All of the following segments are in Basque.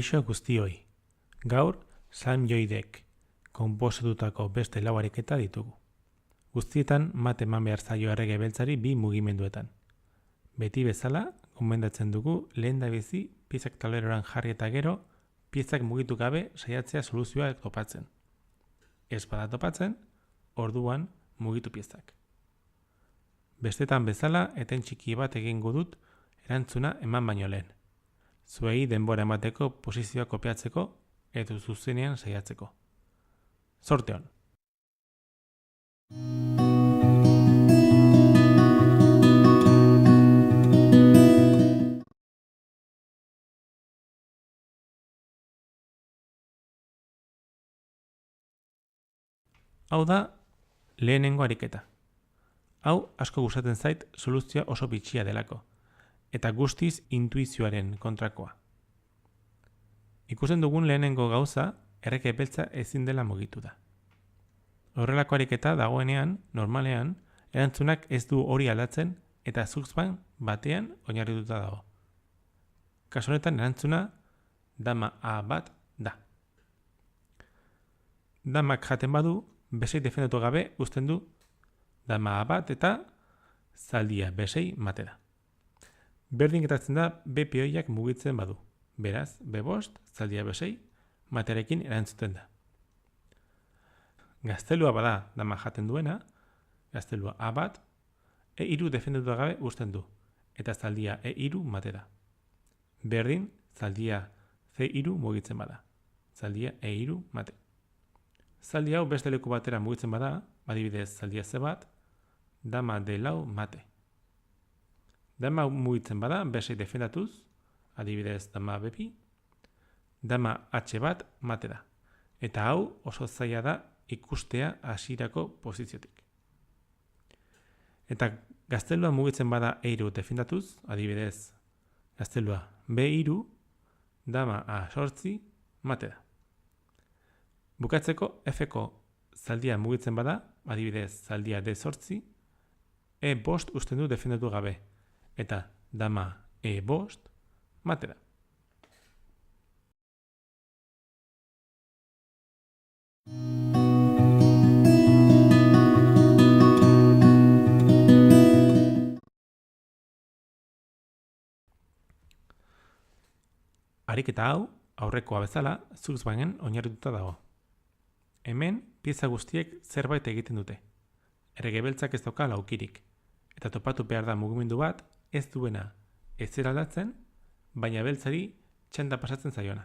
Kaixo guztioi, gaur salmioidek konposatutako beste lau ariketa ditugu. Guztietan mate eman behar zaio errege beltzari bi mugimenduetan. Beti bezala, gomendatzen dugu lehendabizi piezak tauleroan jarri eta gero, piezak mugitu gabe saiatzea soluzioa topatzen. Ez bada topatzen, orduan mugitu piezak. Bestetan bezala, eten txiki bat egingo dut erantzuna eman baino lehen. Zuei denbora emateko posizioa kopiatzeko edo zuzenean saiatzeko. Zorte on! Hau da lehenengo ariketa. Hau asko gustatzen zait soluzioa oso bitxia delako, eta guztiz intuizioaren kontrakoa. Ikusten dugun lehenengo gauza, errege beltza ezin dela mugitu da. Horrelako ariketa dagoenean, normalean, erantzunak ez du hori aldatzen eta zugzban batean oinarrituta dago. Kasu honetan erantzuna dama A bat da. Damak jaten badu, besei defendatu gabe uzten du dama A bat eta zaldia besei matera. Berdin gertatzen da B pioiak mugitzen badu. Beraz, B5, zaldia besei, materekin erantzuten da. Gaztelua bada dama jaten duena, gaztelua A bat, E3 defendatu gabe uzten du, eta zaldia E3 matera. Berdin, zaldia C3 mugitzen bada, zaldia E3 mate. Zaldi hau beste leku batera mugitzen bada, adibidez zaldia C bat, dama D4 mate. Dama mugitzen bada, besei defendatuz, adibidez dama B2, dama H bat mate da. Eta hau oso zaila da ikustea hasierako posiziotik. Eta gaztelua mugitzen bada E3 defendatuz, adibidez gaztelua B3, dama A8 mate da. Bukatzeko F-ko zaldia mugitzen bada, adibidez zaldia D8, E5 uzten du defendatu gabe, eta dama E5 mate da. Ariketa hau, aurrekoa bezala, zugzbangen oinarrituta dago. Hemen, pieza guztiek zerbait egiten dute. Errege beltzak ez dauka laukirik, eta topatu behar da mugimendu bat ez duena ezer aldatzen, baina beltzari txanda pasatzen zaiona.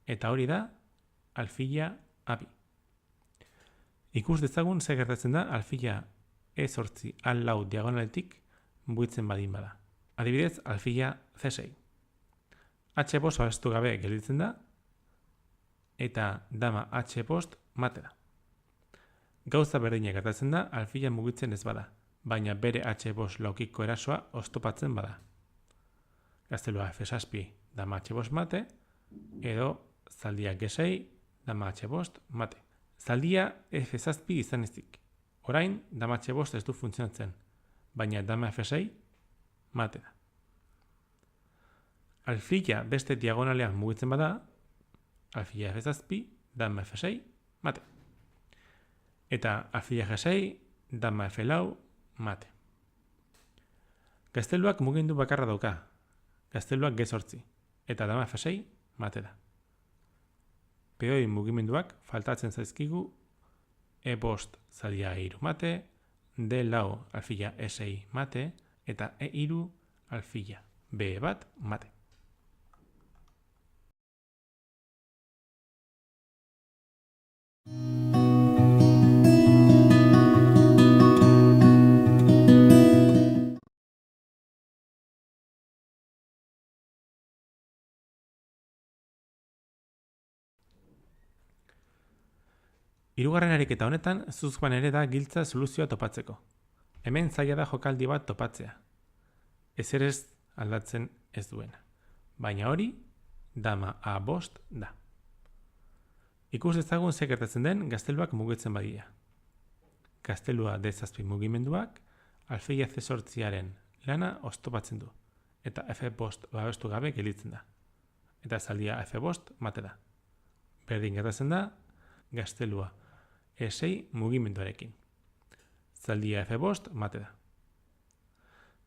Eta hori da, alfila A2. Ikus dezagun zer gertatzen da alfila E8 A4 diagonaletik mugitzen badin bada. Adibidez, alfila C6. H5 abestu gabe gelditzen da, eta dama H5 mate da. Gauza berdina gertatzen da alfila mugitzen ez bada, baina bere H5 laukiko erasoa oztopatzen bada. Gaztelua F6, dama H5 mate, edo zaldia G6, dama H5 mate. Zaldia F6 izan ezik. Orain, dama H5 ez du funtzionatzen, baina dama F6 mate da. Alfila beste diagonalean mugitzen bada, alfila F6, dama F6 mate. Eta alfila G6, dama F4 mate. Gazteluak mugindu bakarra dauka, gazteluak G8, eta dama F6 mate da. Peoi mugimenduak faltatzen zaizkigu E5 zaldia E3 mate, D4 alfila E6 mate, eta E3 alfila B1 mate. Hirugarren ariketa honetan, zugzban ere da giltza soluzioa topatzeko. Hemen zaila da jokaldi bat topatzea. Ezer ez aldatzen ez duena. Baina hori, dama A5 da. Ikus dezagun zer gertatzen den gazteluak mugitzen badia. Gaztelua D7 mugimenduak, alfila C8aren lana oztopatzen du, eta F5 babestu gabe gelditzen da. eta zaldia F5 mate da. Berdin gertatzen da gaztelua E6 mugimenduarekin. Zaldia F5 mate da.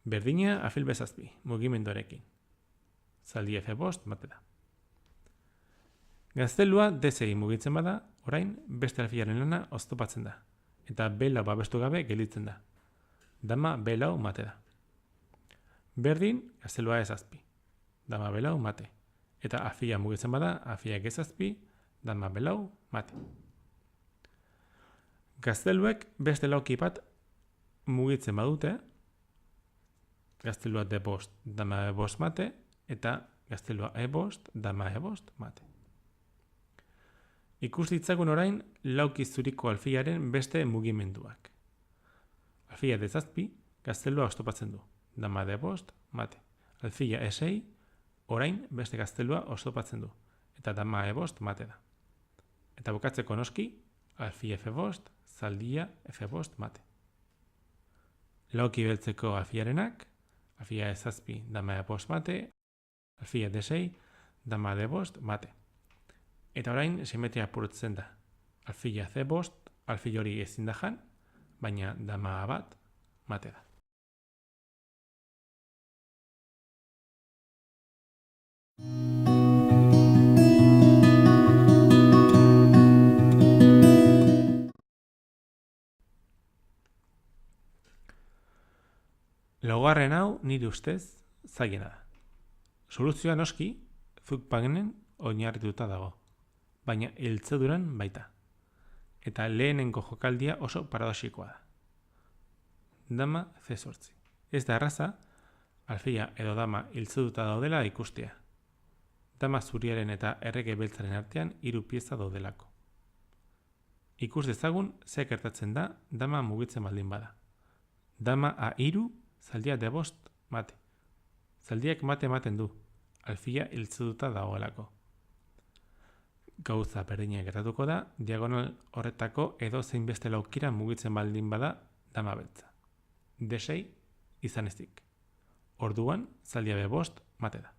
Berdina alfil B7 mugimenduarekin. Zaldia F5 mate da. Gaztelua D6 mugitzen bada, orain beste alfilaren lana oztopatzen da, eta B4 babestu gabe gelditzen da. Dama B4 mate da. Berdin, gaztelua E7, dama B4 mate, eta alfila mugitzen bada, alfila G7, dama B4 mate. Gazteluek beste lauki bat mugitzen badute, gaztelua D5, dama E5 mate, eta gaztelua E5, dama E5 mate. Ikus ditzagun orain lauki zuriko alfilaren beste mugimenduak. Alfila D7, gaztelua oztopatzen du, dama D5 mate. Alfila E6, orain beste gaztelua oztopatzen du, eta dama E5 mate da. Eta bukatzeko noski, alfila F5, zaldia F5 mate. Lauki beltzeko alfilarenak, alfila E7, dama E5 mate, alfila D6, dama D5 mate. Eta orain simetria apurtzen da. Alfila C5, alfil hori ezin da jan, baina dama bat mate da. Laugarren hau nire ustez zailena da. Soluzioa noski Zugpagenen oinarrituta dago, baina eltzeduran baita. Eta lehenengo jokaldia oso paradoxikoa da. Dama C8. Ez da erraza, alfila edo dama eltzeduta daudela ikustea. Dama zuriaren eta errege beltzaren artean 3 pieza daudelako. Ikus dezagun ze gertatzen da dama mugitzen baldin bada. Dama A3, zaldia D5 mate. Zaldiak mate ematen du, alfila eltzeduta dagoelako. Gauza berdina gertatuko da, diagonal horretako edo zein beste laukira mugitzen baldin bada dama beltza. D6 izan ezik. Orduan, zaldia B5 mate da.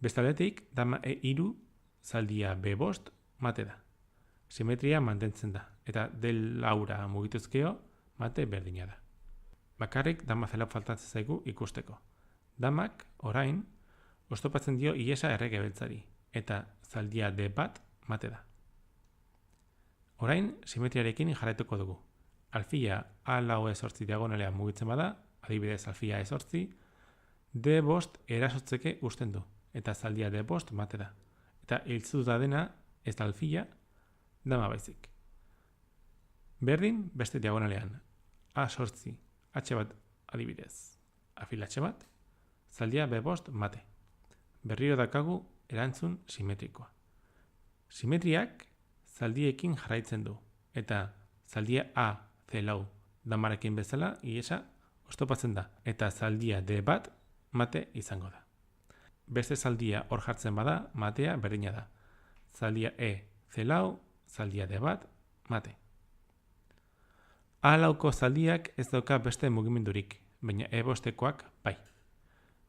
Bestaldetik, dama E3, zaldia B5 mate da. Simetria mantentzen da, eta del laura mugituzkeo mate berdina da. Bakarrik dama C4 faltatzen zaigu ikusteko. Damak, orain, oztopatzen dio ihesa errege beltzari, eta zaldia D1 mate da. Orain, simetriarekin jarraituko dugu. Alfila A4 E8 diagonalean mugitzen bada, adibidez alfila E8, D5 erasotzeke usten du, eta zaldia D5 mate da. Eta hiltzuta dena ez da alfila, dama baizik. Berdin, beste diagonalean, A8, H1 adibidez, alfila H1, zaldia B5 mate. Berriro dakagu erantzun simetrikoa. Simetriak zaldiekin jarraitzen du, eta zaldia A, C4, damarekin bezala, ihesa oztopatzen da, eta zaldia D1 mate izango da. Beste zaldia hor jartzen bada, matea berdina da. Zaldia E, C4, zaldia D1 mate. A4ko zaldiak ez dauka beste mugimendurik, baina E5koak bai.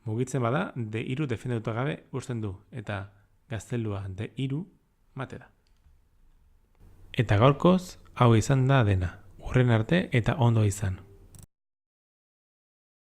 Mugitzen bada, D3 defendatuta gabe uzten du, eta gaztelua D3 mate da. Eta gaurkoz, hau izan da dena. Hurren arte eta ondo izan.